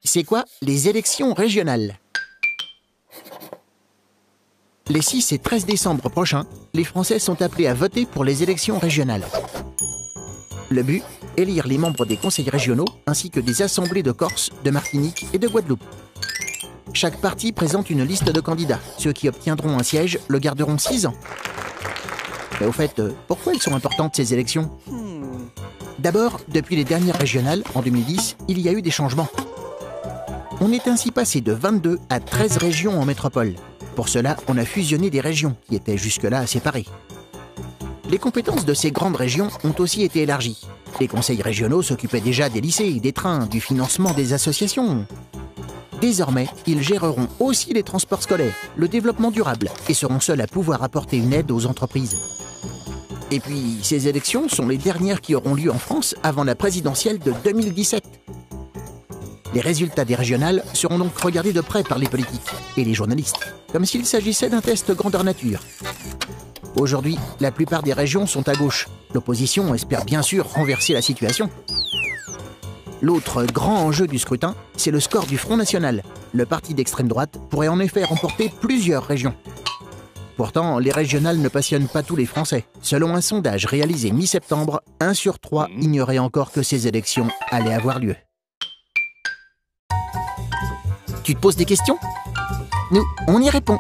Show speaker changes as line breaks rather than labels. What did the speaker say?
C'est quoi les élections régionales? Les 6 et 13 décembre prochains, les Français sont appelés à voter pour les élections régionales. Le but, élire les membres des conseils régionaux ainsi que des assemblées de Corse, de Martinique et de Guadeloupe. Chaque parti présente une liste de candidats. Ceux qui obtiendront un siège le garderont 6 ans. Mais au fait, pourquoi elles sont importantes ces élections? D'abord, depuis les dernières régionales, en 2010, il y a eu des changements. On est ainsi passé de 22 à 13 régions en métropole. Pour cela, on a fusionné des régions qui étaient jusque-là séparées. Les compétences de ces grandes régions ont aussi été élargies. Les conseils régionaux s'occupaient déjà des lycées, des trains, du financement des associations. Désormais, ils géreront aussi les transports scolaires, le développement durable et seront seuls à pouvoir apporter une aide aux entreprises. Et puis, ces élections sont les dernières qui auront lieu en France avant la présidentielle de 2017. Les résultats des régionales seront donc regardés de près par les politiques et les journalistes, comme s'il s'agissait d'un test grandeur nature. Aujourd'hui, la plupart des régions sont à gauche. L'opposition espère bien sûr renverser la situation. L'autre grand enjeu du scrutin, c'est le score du Front National. Le parti d'extrême droite pourrait en effet remporter plusieurs régions. Pourtant, les régionales ne passionnent pas tous les Français. Selon un sondage réalisé mi-septembre, 1 sur 3 ignorait encore que ces élections allaient avoir lieu. Tu te poses des questions? Nous, on y répond.